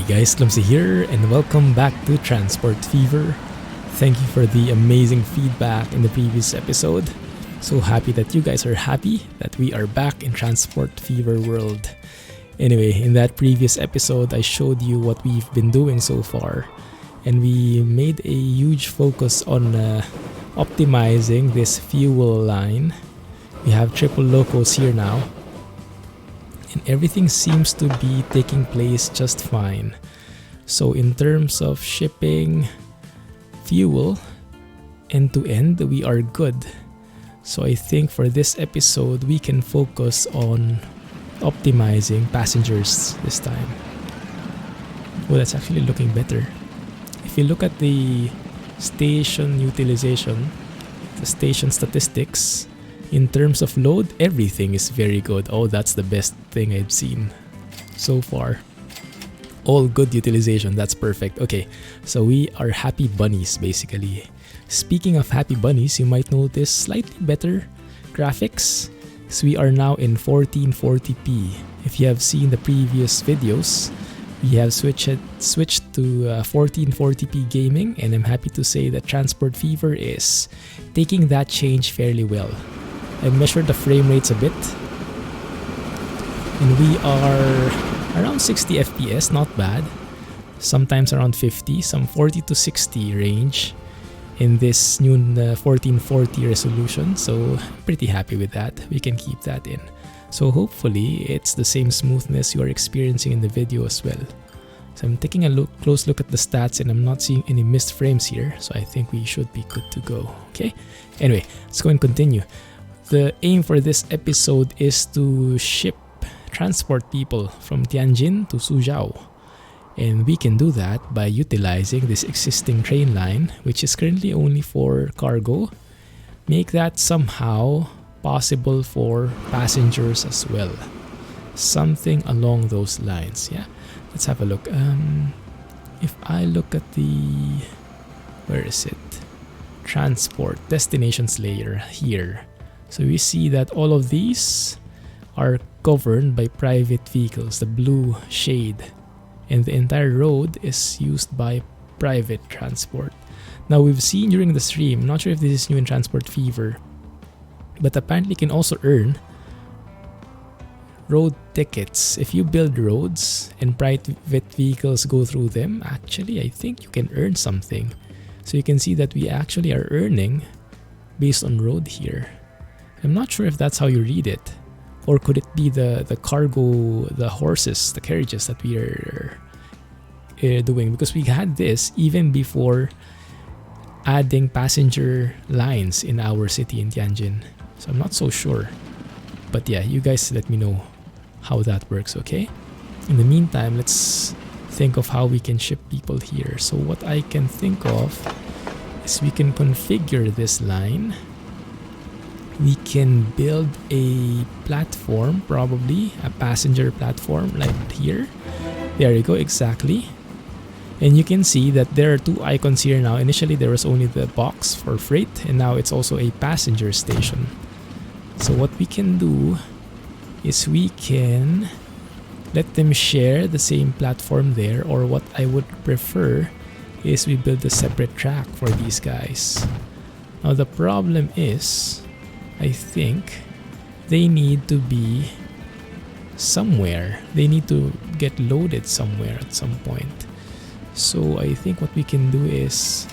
guys, Clumsy here, and welcome back to Transport Fever. Thank you for the amazing feedback in the previous episode. So happy that you guys are happy that we are back in Transport Fever world. Anyway, in that previous episode, I showed you what we've been doing so far, and we made a huge focus on optimizing this fuel line. We have triple locos here now, and everything seems to be taking place just fine. So in terms of shipping fuel end to end, we are good. So I think for this episode, we can focus on optimizing passengers this time. Oh, that's actually looking better. If you look at the station utilization, the station statistics, in terms of load, everything is very good. Oh, that's the best thing I've seen so far. All good utilization, that's perfect. Okay, so we are happy bunnies basically. Speaking of happy bunnies, you might notice slightly better graphics. So we are now in 1440p. If you have seen the previous videos, we have switched to 1440p gaming, and I'm happy to say that Transport Fever is taking that change fairly well. I measured the frame rates a bit, and we are around 60 FPS, not bad. Sometimes around 50, some 40 to 60 range in this new 1440 resolution, so I'm pretty happy with that. We can keep that in. So hopefully it's the same smoothness you are experiencing in the video as well. So I'm taking a close look at the stats, and I'm not seeing any missed frames here, so I think we should be good to go. Okay, anyway, let's go and continue. The aim for this episode is to transport people from Tianjin to Suzhou. And we can do that by utilizing this existing train line, which is currently only for cargo. Make that somehow possible for passengers as well. Something along those lines, yeah? Let's have a look. If I look at the... where is it? Transport, destinations layer here. So we see that all of these are governed by private vehicles, the blue shade. And the entire road is used by private transport. Now we've seen during the stream, I'm not sure if this is new in Transport Fever, but apparently you can also earn road tickets. If you build roads and private vehicles go through them, actually I think you can earn something. So you can see that we actually are earning based on road here. I'm not sure if that's how you read it. Or could it be the cargo, the horses, the carriages that we are doing? Because we had this even before adding passenger lines in our city in Tianjin. So I'm not so sure. But yeah, you guys let me know how that works, okay? In the meantime, let's think of how we can ship people here. So what I can think of is we can configure this line. We can build a platform, probably a passenger platform like here. There you go, exactly. And you can see that there are two icons here now. Initially there was only the box for freight, and now it's also a passenger station. So what we can do is we can let them share the same platform there, or what I would prefer is we build a separate track for these guys. Now the problem is, I think they need to be somewhere. They need to get loaded somewhere at some point. So I think what we can do is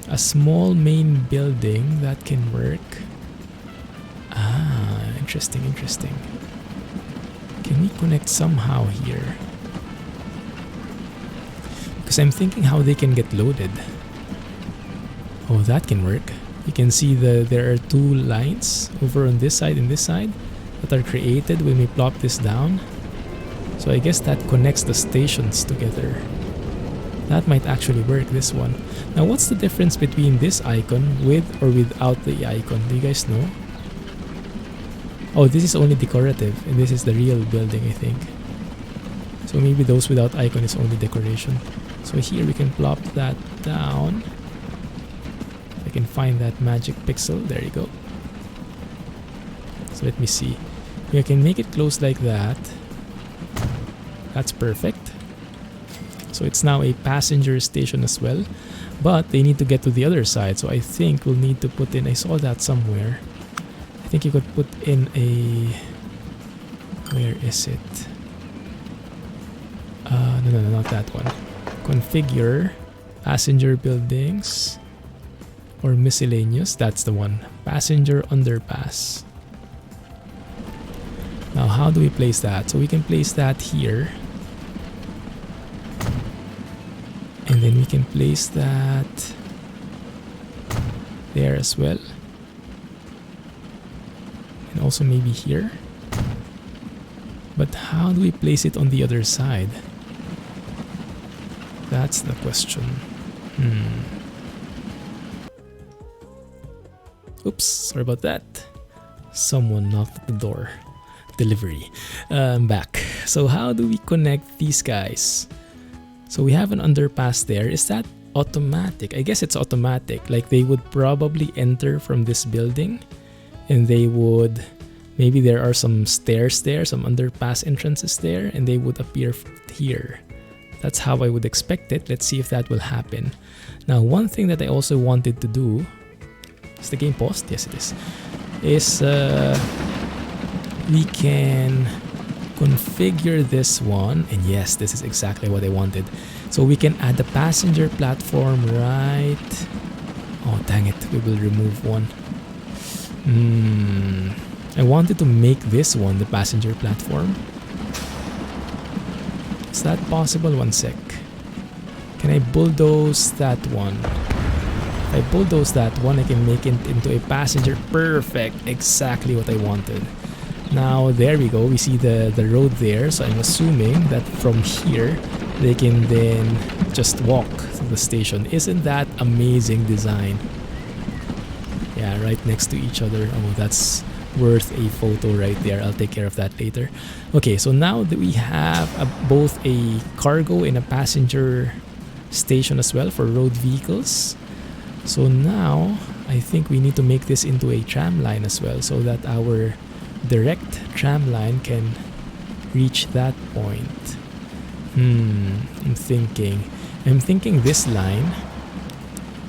a small main building that can work. Ah, interesting. Can we connect somehow here? Because I'm thinking how they can get loaded. Oh, that can work. You can see there are two lines over on this side and this side that are created when we plop this down. So I guess that connects the stations together. That might actually work, this one. Now what's the difference between this icon with or without the icon? Do you guys know? Oh, this is only decorative, and this is the real building, I think. So maybe those without icon is only decoration. So here we can plop that down. I can find that magic pixel. There you go. So let me see. We can make it close like that. That's perfect. So it's now a passenger station as well, but they need to get to the other side. So I think we'll need to put in, I saw that somewhere. I think you could put in a, where is it? No, not that one. Configure passenger buildings or miscellaneous. That's the one. Passenger underpass. Now, how do we place that? So we can place that here. And then we can place that there as well. And also maybe here. But how do we place it on the other side? That's the question. Oops, sorry about that. Someone knocked at the door. Delivery. I'm back. So how do we connect these guys? So we have an underpass there. Is that automatic? I guess it's automatic. Like they would probably enter from this building and they would, maybe there are some stairs there, some underpass entrances there, and they would appear here. That's how I would expect it. Let's see if that will happen. Now, one thing that I also wanted to do, is the game paused? Yes, it is we can configure this one, and yes, this is exactly what I wanted. So we can add the passenger platform right, oh dang it, we will remove one. I wanted to make this one the passenger platform. Is that possible? One sec. Can I bulldoze that one? If I bulldoze that one, I can make it into a passenger. Perfect, exactly what I wanted. Now there we go, we see the road there, so I'm assuming that from here they can then just walk to the station. Isn't that amazing design? Yeah, right next to each other. Oh, that's worth a photo right there. I'll take care of that later. Okay, so now that we have both a cargo and a passenger station as well for road vehicles. So now I think we need to make this into a tram line as well, so that our direct tram line can reach that point. I'm thinking this line,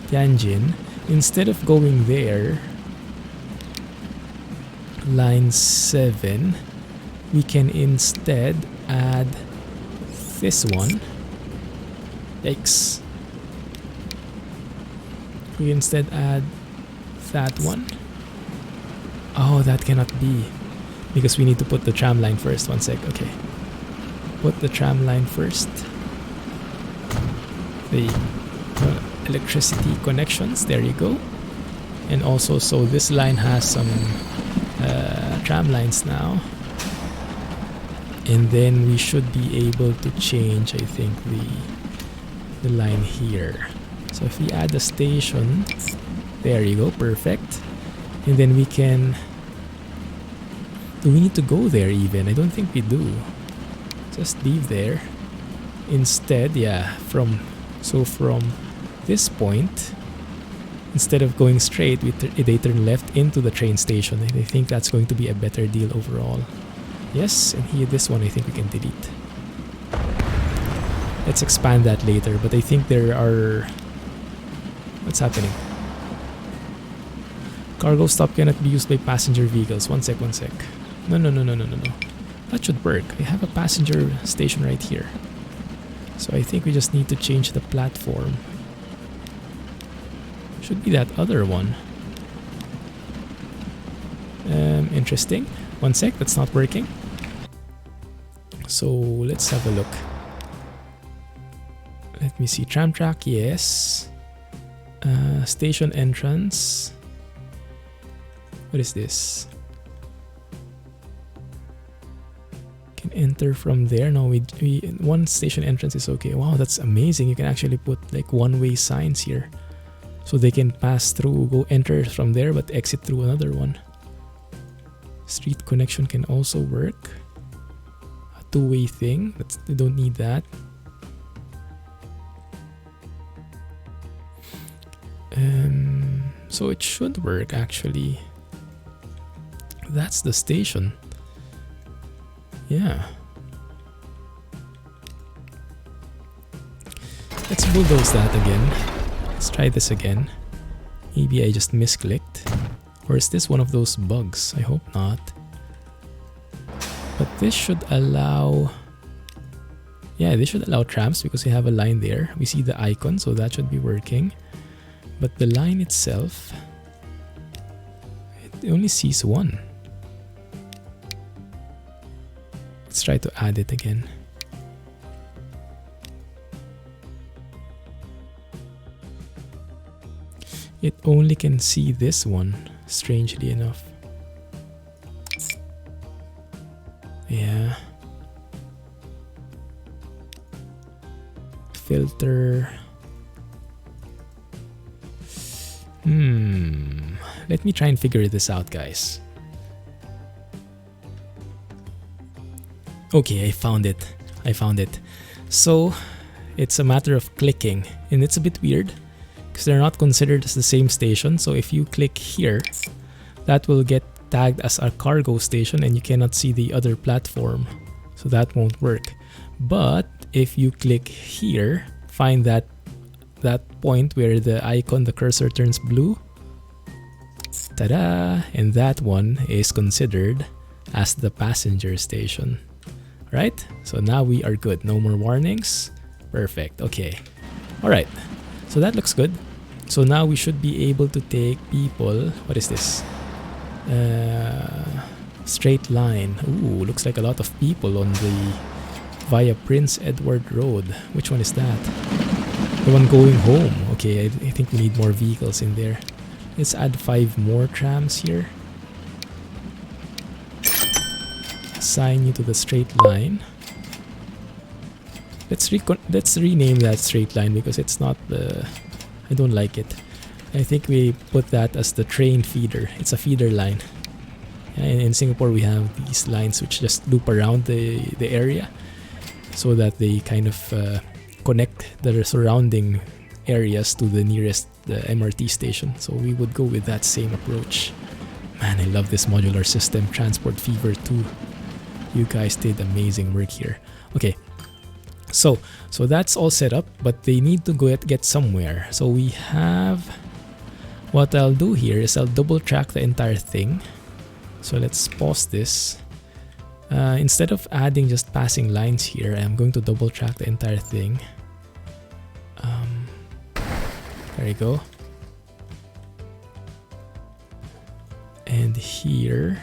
Tianjin, instead of going there, line 7, we can instead add this one. Yikes. We instead add that one. Oh, that cannot be, because we need to put the tram line first. One sec. Okay, put the tram line first. The electricity connections, there you go. And also, so this line has some tram lines now, and then we should be able to change, I think, the line here. So if we add a station, there you go, perfect. And then we can, do we need to go there even? I don't think we do. Just leave there. Instead, yeah, from this point, instead of going straight, they turn left into the train station. I think that's going to be a better deal overall. Yes, and here, this one I think we can delete. Let's expand that later, but I think there are... What's happening? Cargo stop cannot be used by passenger vehicles. One sec. No. That should work. I have a passenger station right here. So I think we just need to change the platform. Should be that other one. Interesting. One sec, that's not working. So let's have a look. Let me see. Tram track, yes. Station entrance. What is this? Can enter from there. No, we one station entrance is okay. Wow, that's amazing. You can actually put like one-way signs here, so they can pass through, go enter from there, but exit through another one. Street connection can also work. A two-way thing. They don't need that. So it should work actually. That's the station. Yeah. let's bulldoze that again. Let's try this again. Maybe I just misclicked. Or is this one of those bugs? I hope not. But this should allow... Yeah, this should allow tramps because we have a line there. We see the icon, so that should be working. But the line itself... it only sees one. Let's try to add it again. It only can see this one, strangely enough. Yeah. Filter. Let me try and figure this out, guys. Okay, I found it. So, it's a matter of clicking, and it's a bit weird because they're not considered as the same station. So if you click here, that will get tagged as a cargo station and you cannot see the other platform. So that won't work. But if you click here, find that point where the icon, the cursor turns blue. Ta-da! And that one is considered as the passenger station. Right? So now we are good. No more warnings. Perfect. Okay. Alright. So that looks good. So now we should be able to take people. What is this? Straight line. Ooh, looks like a lot of people on the via Prince Edward Road. Which one is that? The one going home. Okay, I think we need more vehicles in there. Let's add 5 more trams here. Assign you to the straight line. Let's rename that straight line because it's not the... I don't like it. I think we put that as the train feeder. It's a feeder line. And in Singapore we have these lines which just loop around the area so that they kind of connect the surrounding areas to the nearest MRT station. So we would go with that same approach. Man, I love this modular system. Transport Fever 2. You guys did amazing work here. Okay. So that's all set up, but they need to get somewhere. So we have... What I'll do here is I'll double track the entire thing. So let's pause this. Instead of adding just passing lines here, I'm going to double track the entire thing. There you go. And here...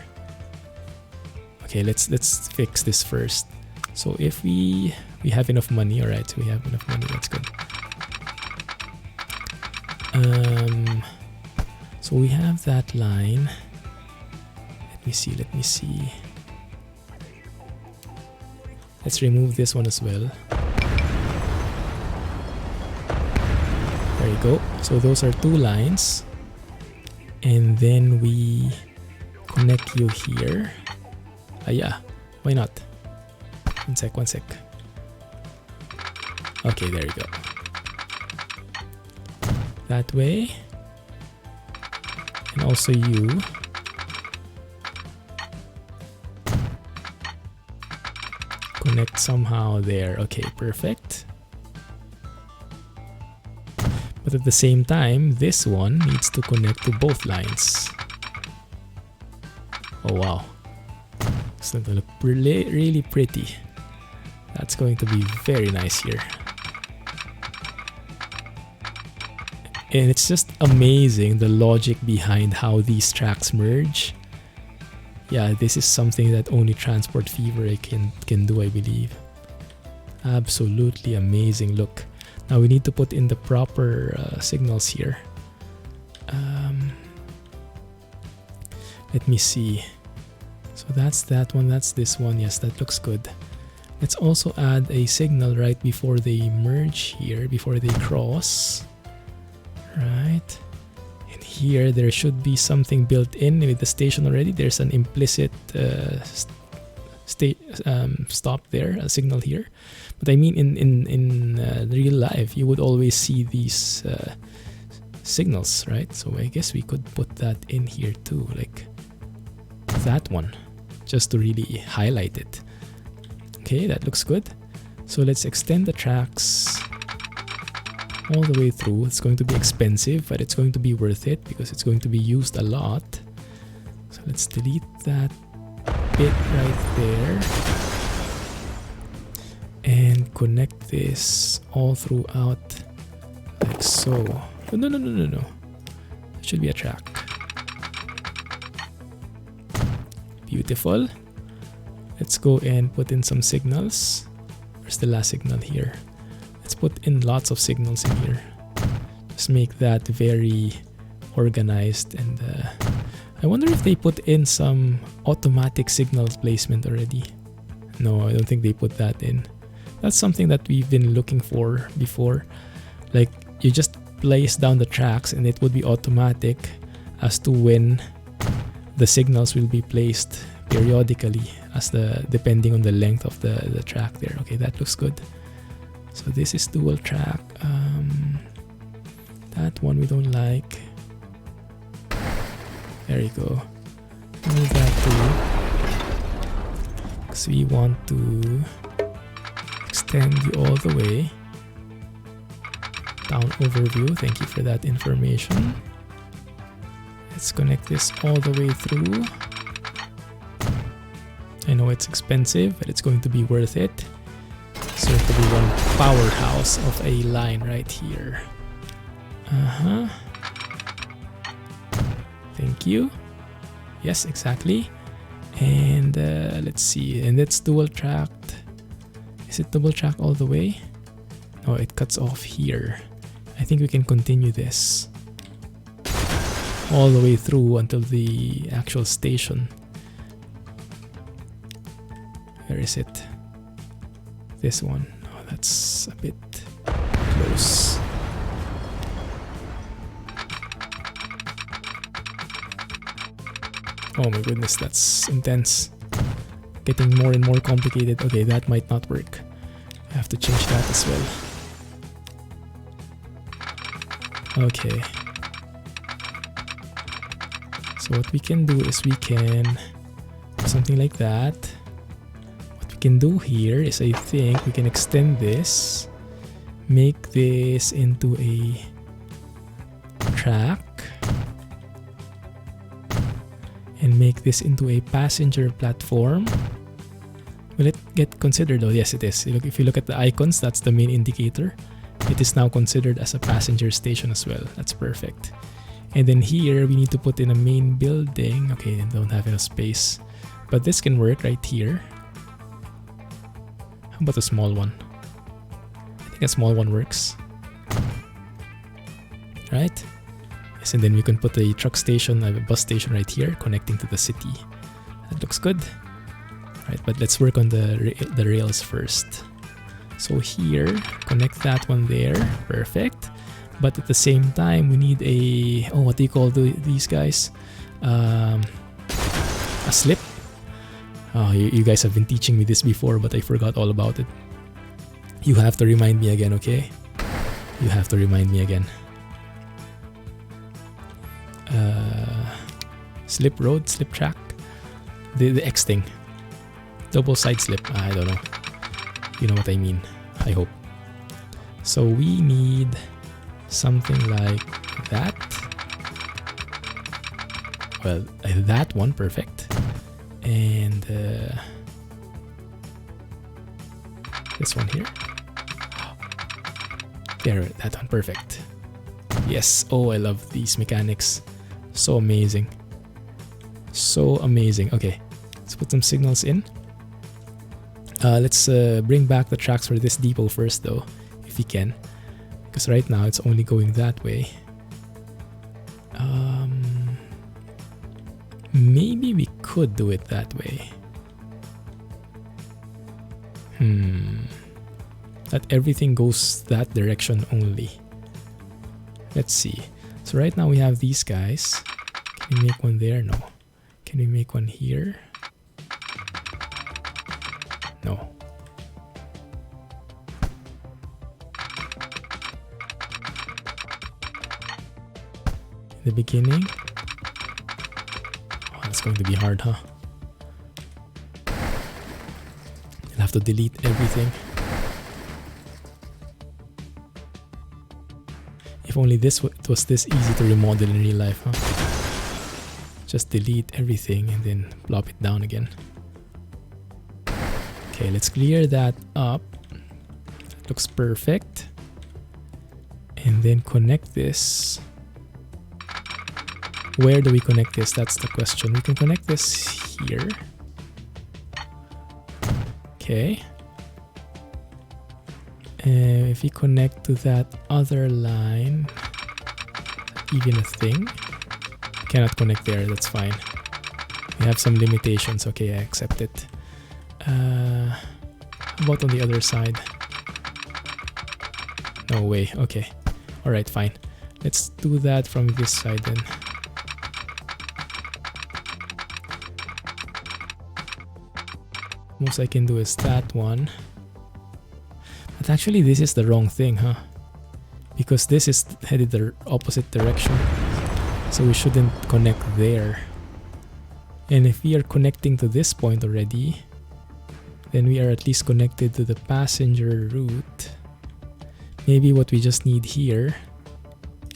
Okay, let's fix this first. So if we have enough money, alright, so we have enough money, that's good. So we have that line. Let me see. Let's remove this one as well. There you go. So those are 2 lines. And then we connect you here. Yeah, why not? One sec. Okay, there you go. That way. And also you. Connect somehow there. Okay, perfect. But at the same time, this one needs to connect to both lines. Oh wow. It's going to look really pretty. That's going to be very nice here. And it's just amazing the logic behind how these tracks merge. Yeah, this is something that only Transport Fever can do, I believe. Absolutely amazing. Look. Now we need to put in the proper signals here. Let me see. So that's that one, that's this one. Yes, that looks good. Let's also add a signal right before they merge here, before they cross. Right. And here there should be something built in with the station already. There's an implicit stop there, a signal here. But I mean in real life, you would always see these signals, right? So I guess we could put that in here too, like that one, just to really highlight it. Okay, that looks good. So let's extend the tracks all the way through. It's going to be expensive, but it's going to be worth it because it's going to be used a lot. So let's delete that bit right there and connect this all throughout like so. Oh, no. It should be a track. Beautiful. Let's go and put in some signals. Where's the last signal here? Let's put in lots of signals in here. Just make that very organized. And I wonder if they put in some automatic signal placement already. No, I don't think they put that in. That's something that we've been looking for before. Like, you just place down the tracks and it would be automatic as to when the signals will be placed periodically depending on the length of the track there. Okay, that looks good. So this is dual track. That one we don't like. There you go. Move that too, because we want to extend you all the way. Down overview. Thank you for that information. Let's connect this all the way through. I know it's expensive, but it's going to be worth it. It's going to be one powerhouse of a line right here. Thank you. Yes, exactly. And let's see. And it's dual tracked. Is it double track all the way? No, it cuts off here. I think we can continue this all the way through until the actual station. Where is it? This one. Oh, that's a bit close. Oh my goodness, that's intense. Getting more and more complicated. Okay, that might not work. I have to change that as well. Okay. So what we can do is we can do something like that. What we can do here is I think we can extend this, make this into a track, and make this into a passenger platform. Will it get considered? Oh, yes, it is. If you look at the icons, that's the main indicator. It is now considered as a passenger station as well. That's perfect. And then here, we need to put in a main building. Okay, I don't have enough space. But this can work right here. How about a small one? I think a small one works. Right? Yes, and then we can put a truck station, a bus station right here, connecting to the city. That looks good. Right, but let's work on the rails first. So here, connect that one there. Perfect. But at the same time, we need a... Oh, what do you call these guys? A slip. Oh, you guys have been teaching me this before, but I forgot all about it. You have to remind me again, okay? You have to remind me again. Slip road, slip track. The X thing. Double side slip. I don't know. You know what I mean. I hope. So we need something like that. Well, that one, perfect. And this one here. There, that one, perfect. Yes. Oh, I love these mechanics. So amazing. So amazing. Okay, let's put some signals in. Let's bring back the tracks for this depot first though, if we can. Because right now it's only going that way. Maybe we could do it that way. That everything goes that direction only. Let's see. So right now we have these guys. Can we make one there? No. Can we make one here? No. In the beginning. Oh, that's going to be hard, huh? You'll have to delete everything. If only it was this easy to remodel in real life, huh? Just delete everything and then plop it down again. Okay, let's clear that up. That looks perfect. And then connect this. Where do we connect this? That's the question. We can connect this here. Okay. If we connect to that other line, even a thing. Cannot connect there, that's fine. We have some limitations. Okay, I accept it. How about on the other side? No way. Okay. Alright, fine. Let's do that from this side then. Most I can do is that one. But actually this is the wrong thing, huh? Because this is headed the opposite direction. So we shouldn't connect there. And if we are connecting to this point already, then we are at least connected to the passenger route. Maybe what we just need here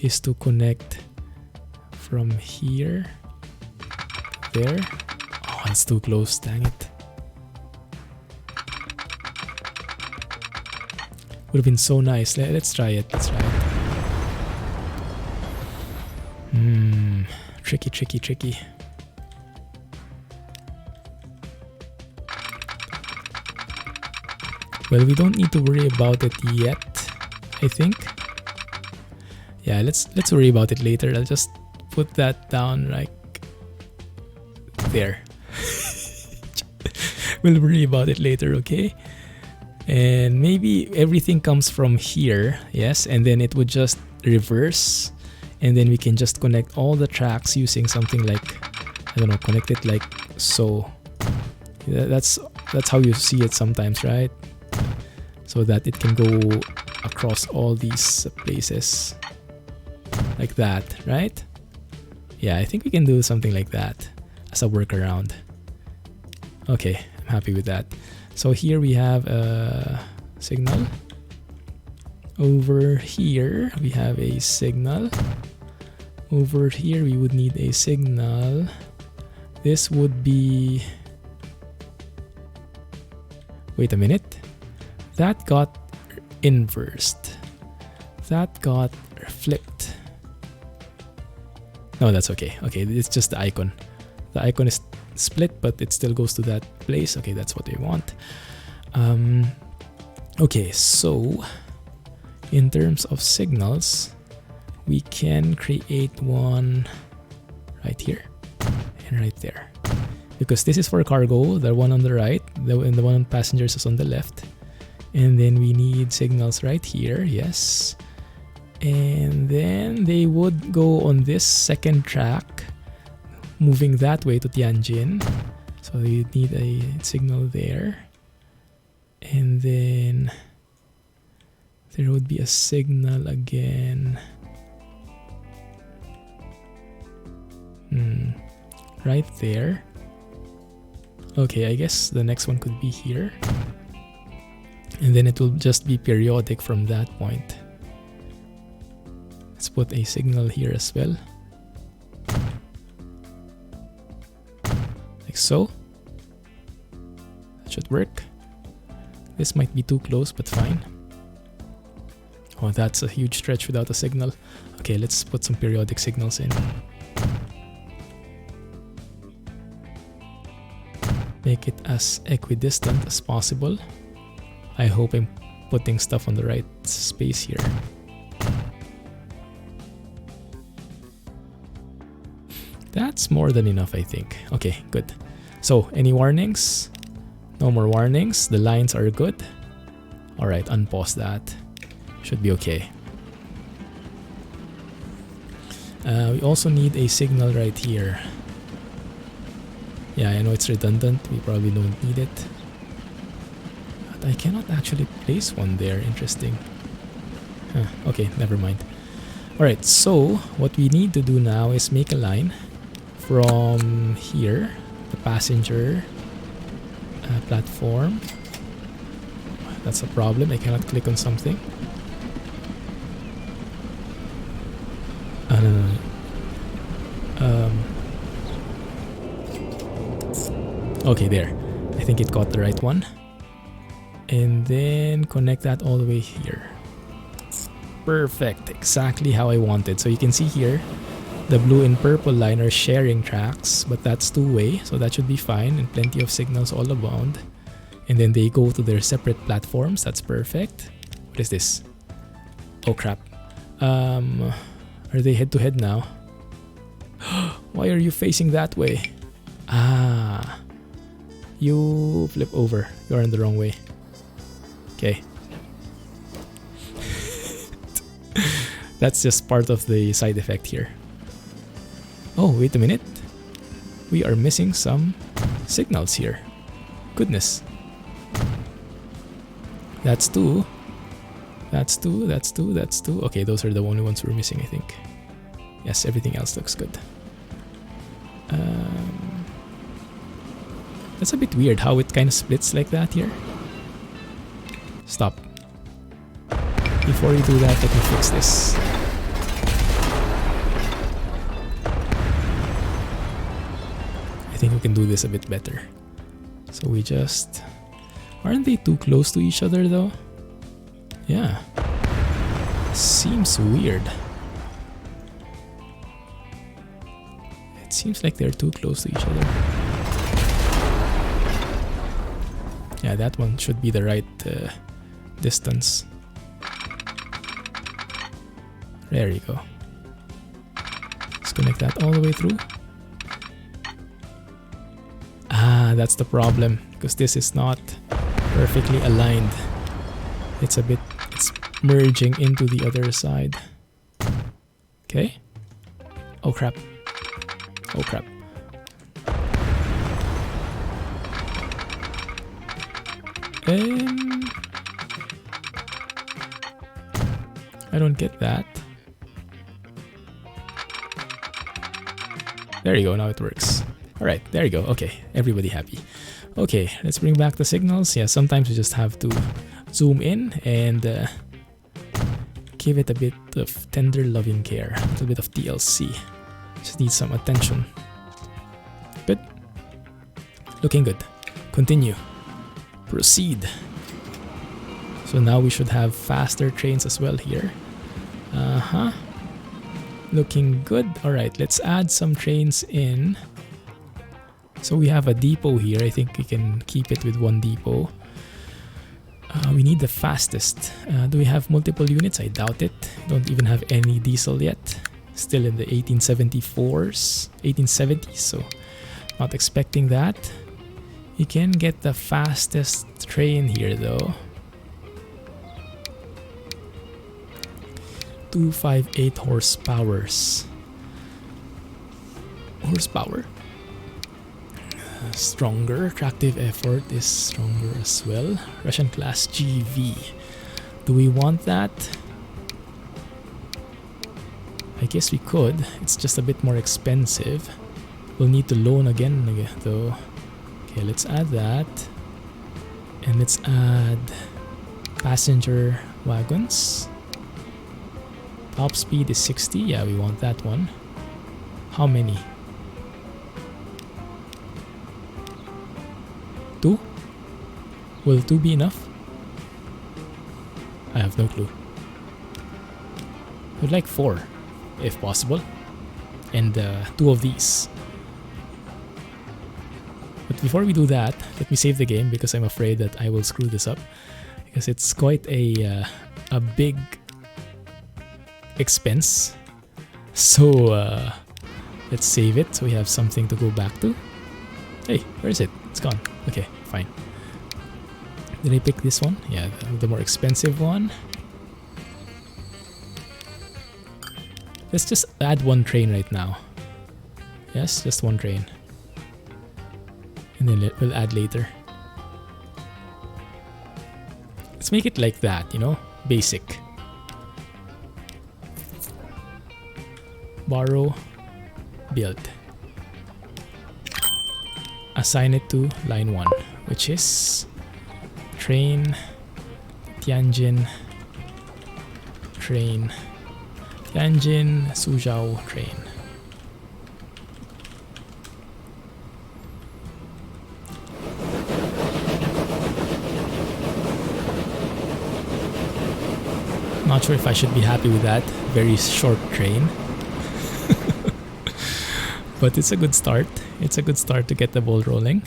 is to connect from here to there. Oh, it's too close, dang it. Would have been so nice. Let's try it. Let's try it. Tricky, tricky, tricky. Well, we don't need to worry about it yet, I think. Yeah, let's worry about it later. I'll just put that down like there. We'll worry about it later, okay? And maybe everything comes from here, yes, and then it would just reverse. And then we can just connect all the tracks using something like, I don't know, connect it like so. That's how you see it sometimes, right? So that it can go across all these places. Like that, right? Yeah, I think we can do something like that as a workaround. Okay, I'm happy with that. So here we have a signal. Over here we have a signal. Over here we would need a signal. This would be... Wait a minute. That got inversed. That got flipped. No, that's okay. Okay, it's just the icon. The icon is split, but it still goes to that place. Okay, that's what we want. Okay, so in terms of signals, we can create one right here and right there. Because this is for cargo, the one on the right, and the one on passengers is on the left. And then we need signals right here, yes. And then they would go on this second track, moving that way to Tianjin. So you need a signal there. And then there would be a signal again. Right there. Okay, I guess the next one could be here. And then it will just be periodic from that point. Let's put a signal here as well. Like so. That should work. This might be too close, but fine. Oh, that's a huge stretch without a signal. Okay, let's put some periodic signals in. Make it as equidistant as possible. I hope I'm putting stuff on the right space here. That's more than enough, I think. Okay, good. So, any warnings? No more warnings. The lines are good. Alright, unpause that. Should be okay. We also need a signal right here. Yeah, I know it's redundant. We probably don't need it. But I cannot actually place one there. Interesting. Okay, never mind. Alright, so what we need to do now is make a line from here, the passenger platform. That's a problem. I cannot click on something. No, no, no. Okay, there. I think it got the right one. And then connect that all the way here. Perfect. Exactly how I wanted. So you can see here, the blue and purple line are sharing tracks, but that's two-way, so that should be fine, and plenty of signals all around. And then they go to their separate platforms. That's perfect. What is this? Oh crap. Are they head-to-head now? Why are you facing that way? Ah. You flip over. You're in the wrong way. Okay. That's just part of the side effect here. Oh, wait a minute. We are missing some signals here. Goodness. That's two. That's two, that's two, that's two. Okay, those are the only ones we're missing, I think. Yes, everything else looks good. That's a bit weird how it kind of splits like that here. Stop. Before you do that, let me fix this. I think we can do this a bit better. So we just... Aren't they too close to each other though? Yeah. Seems weird. It seems like they're too close to each other. Yeah, that one should be the right distance. There you go. Let's connect that all the way through. Ah, that's the problem, because this is not perfectly aligned. It's merging into the other side. Okay. Oh crap. Oh crap. I don't get that. There you go, now it works. Alright, there you go. Okay, everybody happy. Okay, let's bring back the signals. Yeah, sometimes we just have to zoom in and give it a bit of tender loving care. A little bit of TLC. Just need some attention. Good. Looking good. Continue. Proceed. So now we should have faster trains as well here. Looking good. Alright, let's add some trains in. So we have a depot here. I think we can keep it with one depot. We need the fastest. Do we have multiple units? I doubt it. Don't even have any diesel yet. Still in the 1874s, 1870s, so not expecting that. You can get the fastest train here though. 258 horsepower. Stronger. Tractive effort is stronger as well. Russian class GV. Do we want that? I guess we could. It's just a bit more expensive. We'll need to loan again though. Okay, let's add that. And let's add passenger wagons. Top speed is 60. Yeah, we want that one. How many? 2? Will 2 be enough? I have no clue. I'd like 4, if possible. And 2 of these. But before we do that, let me save the game because I'm afraid that I will screw this up. Because it's quite a big expense. So let's save it so we have something to go back to. Hey, where is it? It's gone. Okay, fine. Did I pick this one? Yeah, the more expensive one. Let's just add one train right now. Yes, just one train. And then we'll add later. Let's make it like that, you know? Basic. Borrow, build. Assign it to line 1, which is train Tianjin, train Tianjin Suzhou train. Not sure if I should be happy with that very short train. But it's a good start. It's a good start to get the ball rolling.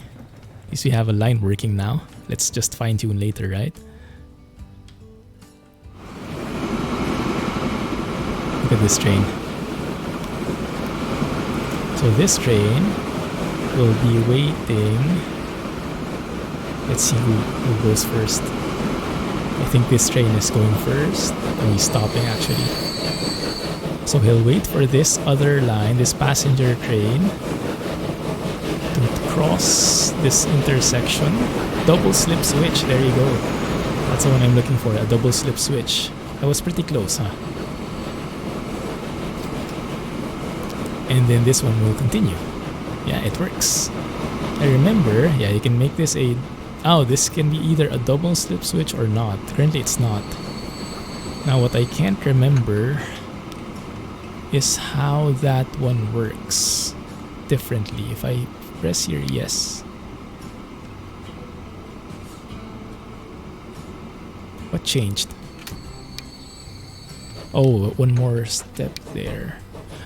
At least we have a line working now. Let's just fine tune later, right? Look at this train. So this train will be waiting. Let's see who goes first. I think this train is going first. And he's stopping actually. So he'll wait for this other line, this passenger train, to cross this intersection. Double slip switch, there you go. That's the one I'm looking for, a double slip switch. That was pretty close, huh? And then this one will continue. Yeah, it works. I remember, yeah, you can make this a... Oh, this can be either a double slip switch or not. Currently it's not. Now what I can't remember is how that one works differently. If I press here, yes. What changed? Oh, one more step there.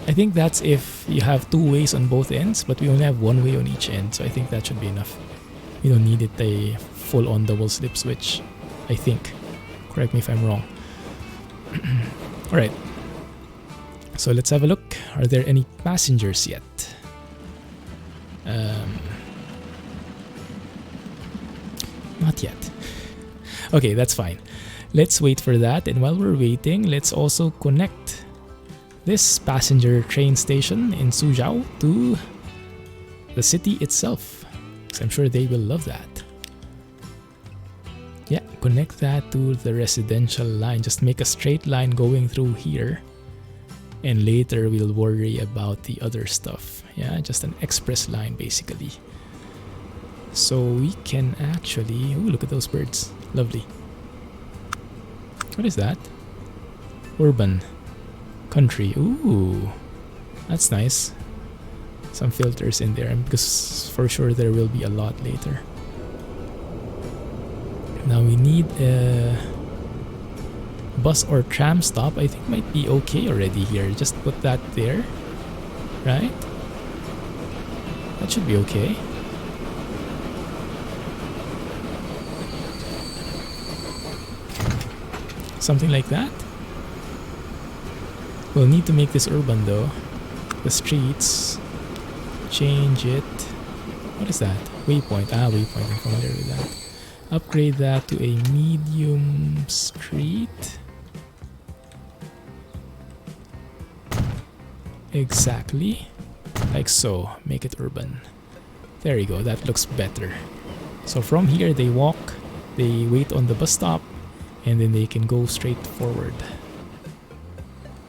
I think that's if you have two ways on both ends, but we only have one way on each end, so I think that should be enough. You don't need it a full-on double slip switch, I think. Correct me if I'm wrong. Alright. So let's have a look. Are there any passengers yet? Not yet. Okay, that's fine. Let's wait for that. And while we're waiting, let's also connect this passenger train station in Suzhou to the city itself. Because I'm sure they will love that. Yeah, connect that to the residential line. Just make a straight line going through here. And later we'll worry about the other stuff. Yeah, just an express line basically. So we can actually... Ooh, look at those birds. Lovely. What is that? Urban. Country. Ooh, that's nice. Some filters in there because for sure there will be a lot later. Now we need a bus or tram stop. I think might be okay already here. Just put that there, right? That should be okay. Something like that. We'll need to make this urban though. The streets. Change it. What is that? Waypoint. Ah, waypoint. I'm familiar with that. Upgrade that to a medium street. Exactly. Like so. Make it urban. There you go. That looks better. So from here they walk. They wait on the bus stop. And then they can go straight forward.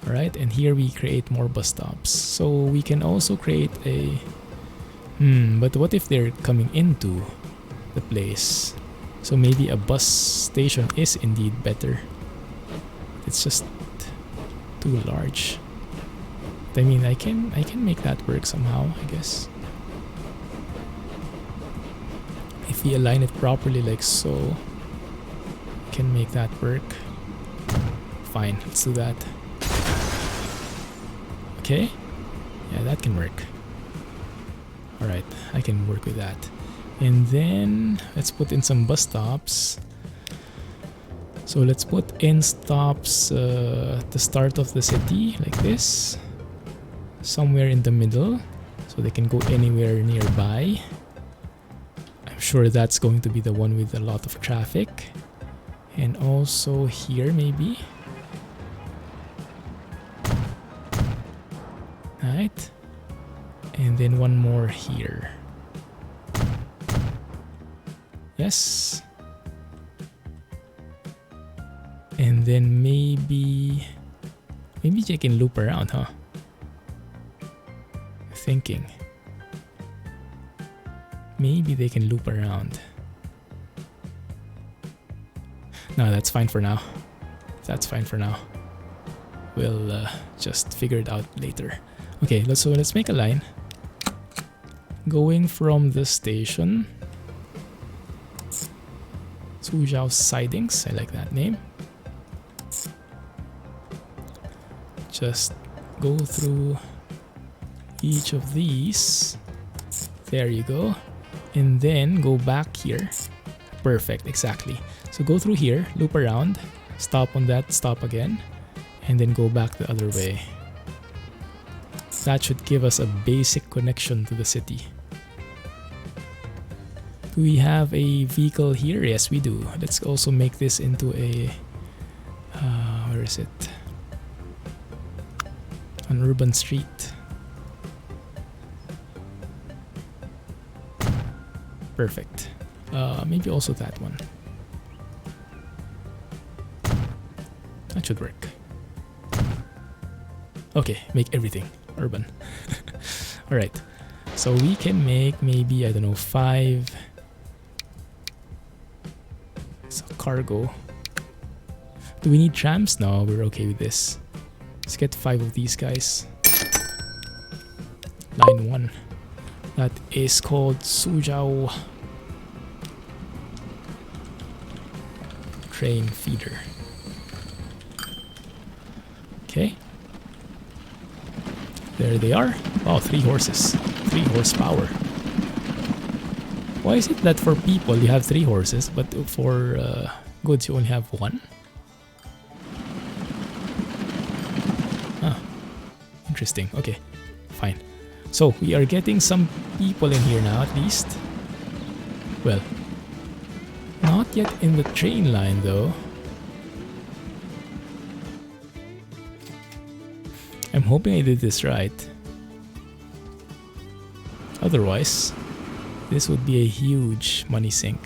Alright, and here we create more bus stops. So we can also create a... but what if they're coming into the place? So maybe a bus station is indeed better. It's just too large. I mean, I can make that work somehow, I guess. If we align it properly like so, can make that work. Fine, let's do that. Okay, yeah, that can work. Alright, I can work with that. And then let's put in some bus stops. So let's put in stops at the start of the city like this, somewhere in the middle, so they can go anywhere nearby. I'm sure that's going to be the one with a lot of traffic. And also here maybe. Right. And then one more here. Yes. And then maybe they can loop around, huh? Thinking. Maybe they can loop around. No, that's fine for now. That's fine for now. We'll just figure it out later. Okay, let's make a line going from the station. Suzhou Sidings, I like that name. Just go through each of these. There you go. And then go back here. Perfect, exactly. So go through here, loop around, stop on that, stop again, and then go back the other way. That should give us a basic connection to the city. Do we have a vehicle here? Yes, we do. Let's also make this into a... where is it? An urban street. Perfect. Maybe also that one. That should work. Okay, make everything urban. Alright. So we can make maybe, I don't know, 5... So cargo. Do we need trams? No, we're okay with this. Let's get 5 of these guys. Line 1. That is called Suzhou Train Feeder. Okay. There they are. Wow, 3 horses. 3 horsepower. Why is it that for people you have 3 horses, but for goods you only have 1? Huh. Interesting. Okay, fine. So we are getting some people in here now at least. Well, not yet in the train line though. I'm hoping I did this right. Otherwise, this would be a huge money sink.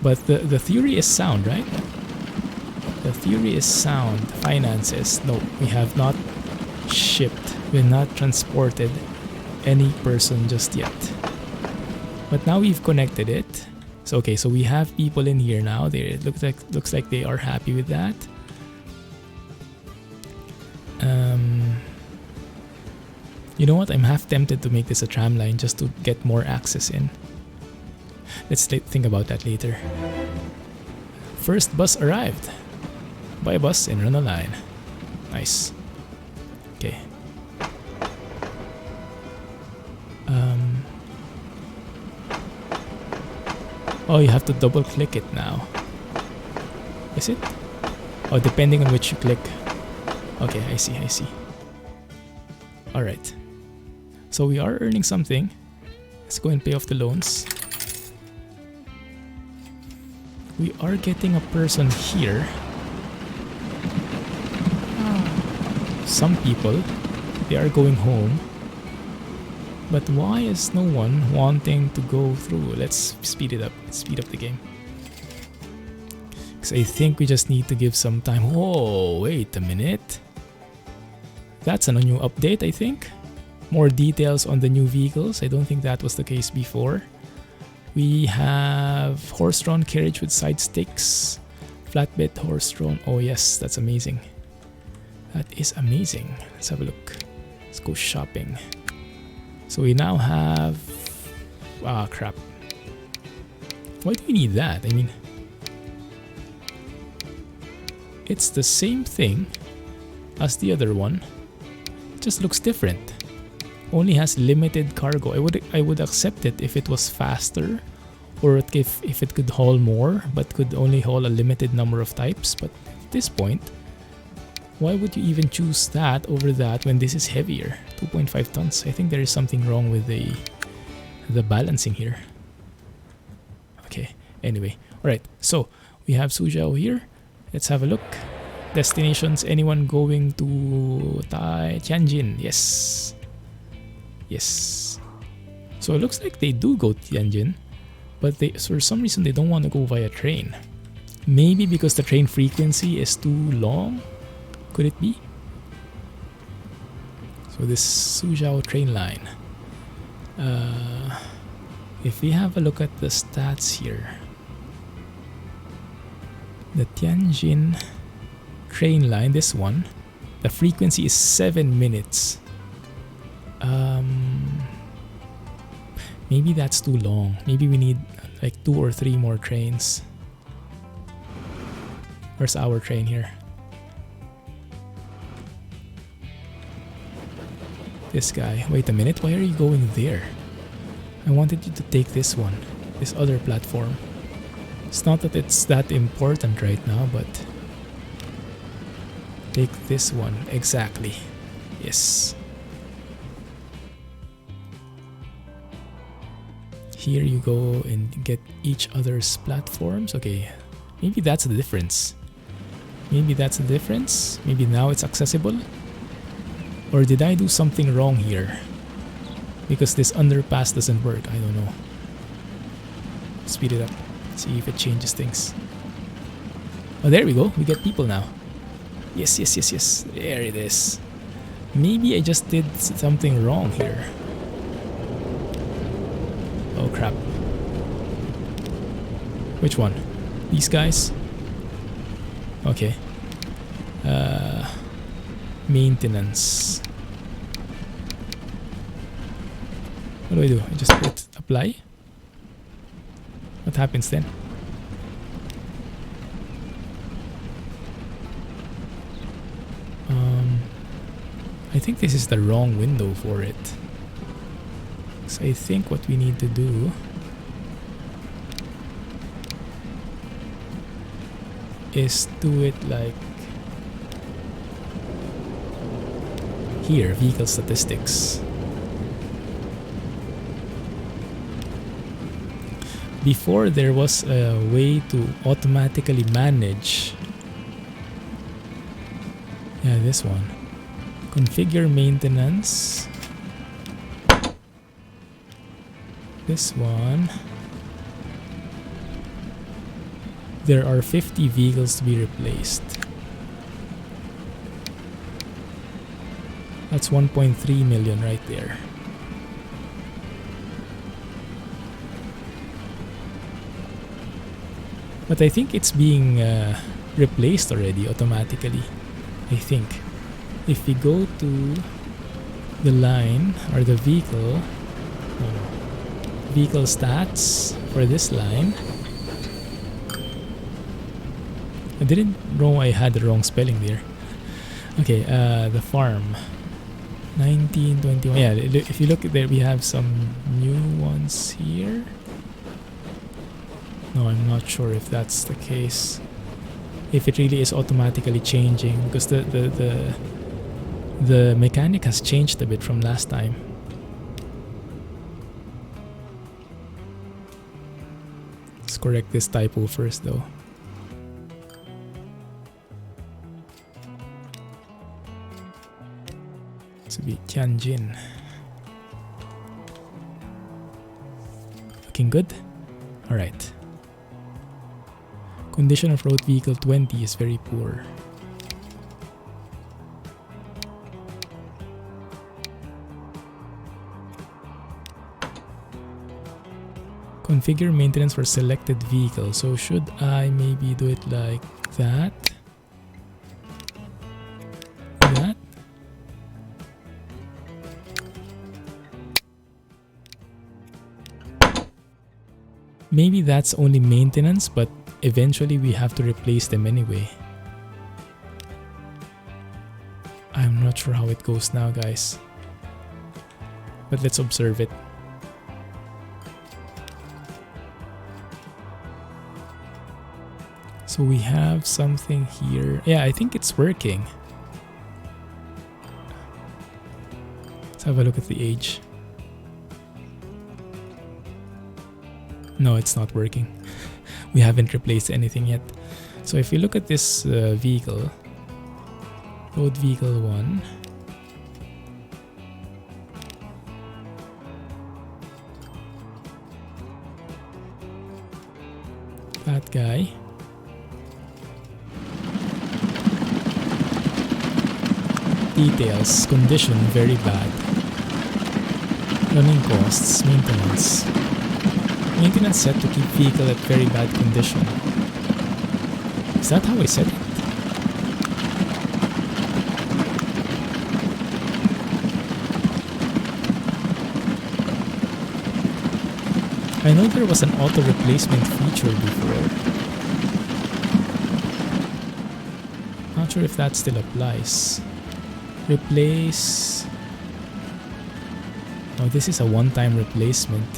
But the theory is sound, right? The theory is sound. Finances. No, we have not shipped. We have not transported any person just yet. But now we've connected it. So okay, so we have people in here now. It looks like they are happy with that. You know what? I'm half tempted to make this a tram line just to get more access in. Let's think about that later. First bus arrived. Buy a bus and run a line. Nice. Okay. Oh, you have to double click it now. Is it? Oh, depending on which you click. Okay, I see. Alright. So we are earning something. Let's go and pay off the loans. We are getting a person here. Some people, they are going home. But why is no one wanting to go through? Let's speed it up. Speed up the game. Because I think we just need to give some time. Oh, wait a minute. That's a new update, I think. More details on the new vehicles. I don't think that was the case before. We have horse-drawn carriage with side sticks. Flatbed horse-drawn. Oh yes, that's amazing. That is amazing. Let's have a look. Let's go shopping. So we now have... Ah, crap. Why do we need that? I mean... It's the same thing as the other one. It just looks different. Only has limited cargo. I would accept it if it was faster, or if it could haul more, but could only haul a limited number of types. But at this point, why would you even choose that over that when this is heavier? 2.5 tons. I think there is something wrong with the balancing here. Okay, anyway. Alright, so we have Suzhou here. Let's have a look. Destinations, anyone going to Tianjin? Yes. Yes. So it looks like they do go to Tianjin, but for some reason they don't want to go via train. Maybe because the train frequency is too long? Could it be? So this Suzhou train line. If we have a look at the stats here, the Tianjin train line, this one, the frequency is 7 minutes. Maybe that's too long. Maybe we need like 2 or 3 more trains. Where's our train here? This guy. Wait a minute, why are you going there? I wanted you to take this one, this other platform. It's not that it's that important right now, but take this one. Exactly. Yes. Here you go and get each other's platforms. Okay, maybe that's the difference. Maybe that's the difference. Maybe now it's accessible. Or did I do something wrong here? Because this underpass doesn't work. I don't know. Speed it up. See if it changes things. Oh, there we go. We get people now. Yes, yes, yes, yes. There it is. Maybe I just did something wrong here. Oh crap. Which one? These guys? Okay. Maintenance. What do? I just hit apply? What happens then? I think this is the wrong window for it. So I think what we need to do is do it like here, vehicle statistics. Before there was a way to automatically manage. Yeah, this one. Configure maintenance. This one. There are 50 vehicles to be replaced. That's 1.3 million right there. But I think it's being replaced already automatically. I think. If we go to the line or the vehicle, vehicle stats for this line. I didn't know I had the wrong spelling there. Okay, the farm. 1921. Yeah, if you look at there, we have some new ones here. No, I'm not sure if that's the case. If it really is automatically changing, because the mechanic has changed a bit from last time. Let's correct this typo first though. To be Tianjin. Looking good? Alright. Condition of road vehicle 20 is very poor. Configure maintenance for selected vehicle. So should I maybe do it like that? That? Maybe that's only maintenance, but eventually we have to replace them anyway. I'm not sure how it goes now, guys. But let's observe it. So we have something here. Yeah, I think it's working. Let's have a look at the age. No, it's not working. We haven't replaced anything yet. So if you look at this vehicle, road vehicle 1. That guy. Details, condition very bad. Running costs, maintenance. Maintenance set to keep vehicle at very bad condition. Is that how I set it? I know there was an auto replacement feature before. Not sure if that still applies. Replace. Oh, this is a one-time replacement.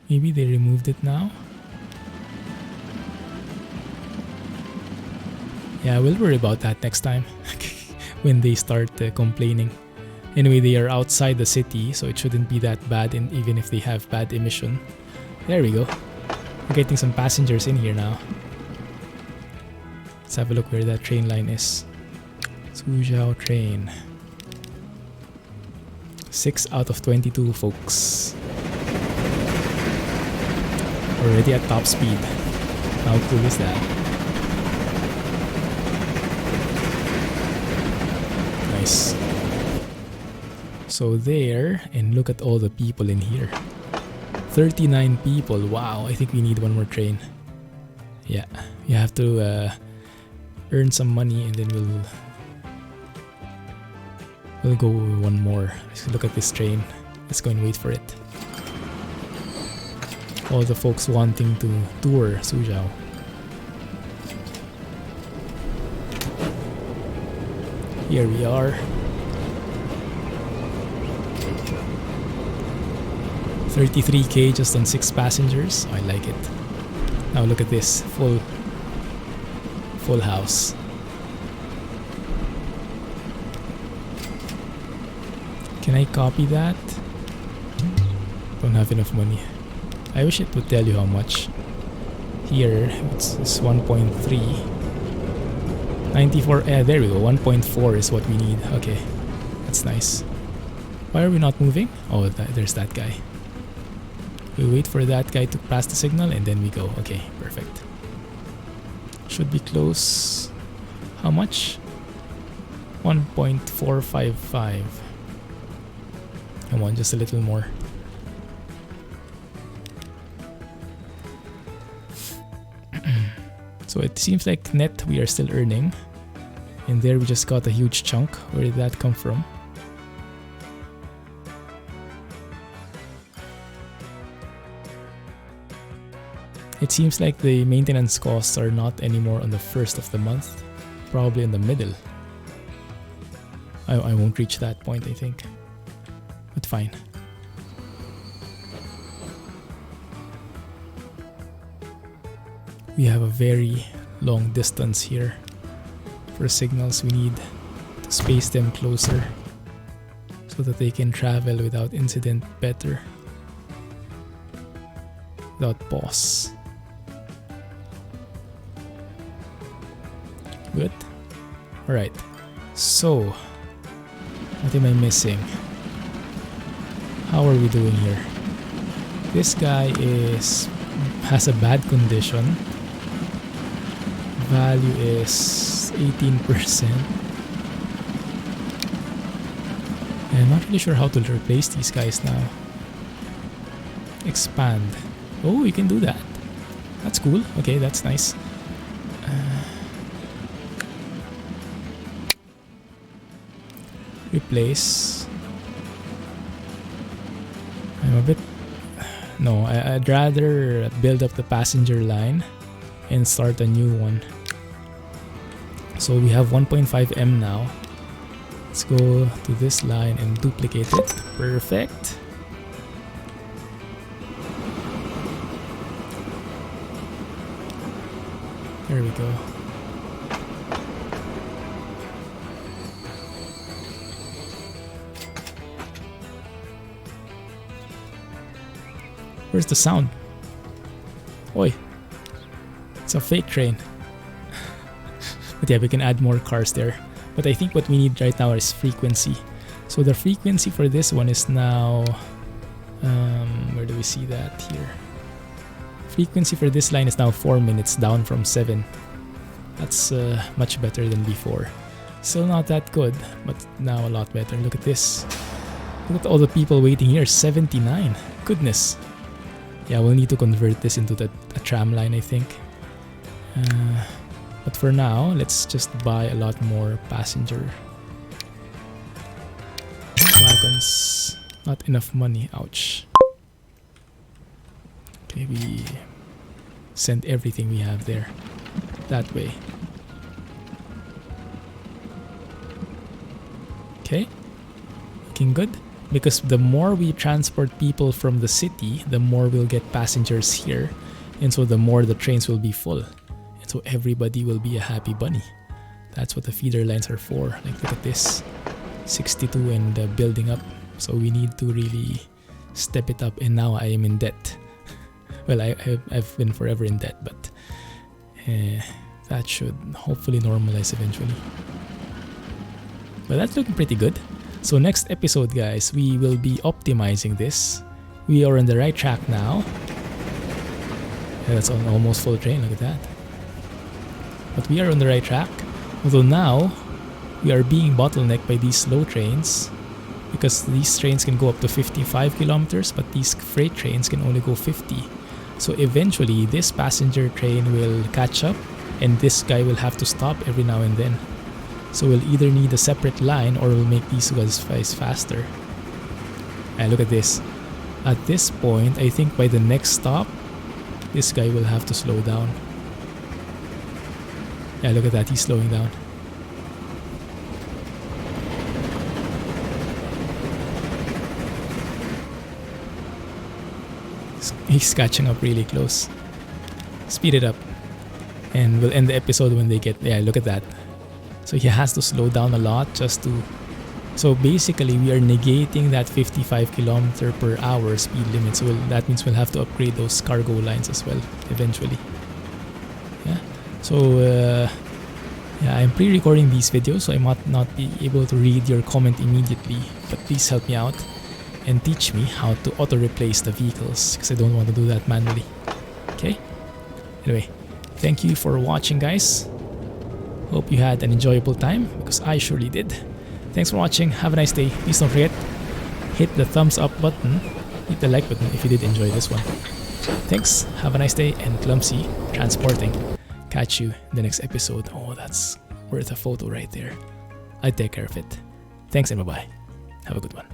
Maybe they removed it now? Yeah, we'll worry about that next time when they start complaining. Anyway, they are outside the city, so it shouldn't be that bad, and even if they have bad emission. There we go. We're getting some passengers in here now. Let's have a look where that train line is. Suzhou train. 6 out of 22, folks. Already at top speed. How cool is that? Nice. So there, and look at all the people in here. 39 people. Wow, I think we need one more train. Yeah, you have to earn some money, and then we'll go one more. Let's look at this train. Let's go and wait for it. All the folks wanting to tour Suzhou. Here we are. 33k just on 6 passengers. I like it. Now look at this. Full house. Can I copy that? Don't have enough money. I wish it would tell you how much. Here, it's 1.3. 94, there we go. 1.4 is what we need. Okay, that's nice. Why are we not moving? Oh, there's that guy. We wait for that guy to pass the signal and then we go. Okay, perfect. Should be close. How much? 1.455. Come on, just a little more. So it seems like net we are still earning. And there we just got a huge chunk. Where did that come from? It seems like the maintenance costs are not anymore on the first of the month. Probably in the middle. I won't reach that point, I think. But fine. We have a very long distance here. For signals, we need to space them closer so that they can travel without incident better. Without pause. Good. Alright. So, what am I missing? How are we doing here? This guy has a bad condition. Value is 18%. And I'm not really sure how to replace these guys now. Expand. Oh, you can do that. That's cool. Okay, that's nice. Replace. I'm a bit... No, I'd rather build up the passenger line and start a new one. So we have 1.5M now. Let's go to this line and duplicate it. Perfect. There we go. Where's the sound? Oi. It's a fake train. But yeah, we can add more cars there. But I think what we need right now is frequency. So the frequency for this one is now... where do we see that here? Frequency for this line is now 4 minutes, down from 7. That's much better than before. Still not that good, but now a lot better. Look at this. Look at all the people waiting here. 79. Goodness. Yeah, we'll need to convert this into a tram line, I think. But for now, let's just buy a lot more passenger wagons. Not enough money. Ouch. Okay, we send everything we have there. That way. Okay. Looking good. Because the more we transport people from the city, the more we'll get passengers here. And so the more the trains will be full. And so everybody will be a happy bunny. That's what the feeder lines are for. Like, look at this. 62 and building up. So we need to really step it up. And now I am in debt. Well, I've been forever in debt, but that should hopefully normalize eventually. But that's looking pretty good. So next episode, guys, we will be optimizing this. We are on the right track now. Yeah, that's on almost full train, look at that. But we are on the right track. Although now, we are being bottlenecked by these slow trains. Because these trains can go up to 55 kilometers, but these freight trains can only go 50. So eventually, this passenger train will catch up, and this guy will have to stop every now and then. So we'll either need a separate line or we'll make these guys faster. And look at this. At this point, I think by the next stop, this guy will have to slow down. Yeah, look at that, he's slowing down. He's catching up really close. Speed it up. And we'll end the episode when they get... Yeah, look at that. So he has to slow down a lot just to... So basically, we are negating that 55 kilometer per hour speed limit. So that means we'll have to upgrade those cargo lines as well, eventually. Yeah. So, yeah, I'm pre-recording these videos, so I might not be able to read your comment immediately. But please help me out and teach me how to auto-replace the vehicles, because I don't want to do that manually. Okay? Anyway, thank you for watching, guys. Hope you had an enjoyable time, because I surely did. Thanks for watching. Have a nice day. Please don't forget, hit the thumbs up button, hit the like button if you did enjoy this one. Thanks. Have a nice day, and Clumsy transporting. Catch you in the next episode. Oh, that's worth a photo right there. I take care of it. Thanks and bye-bye. Have a good one.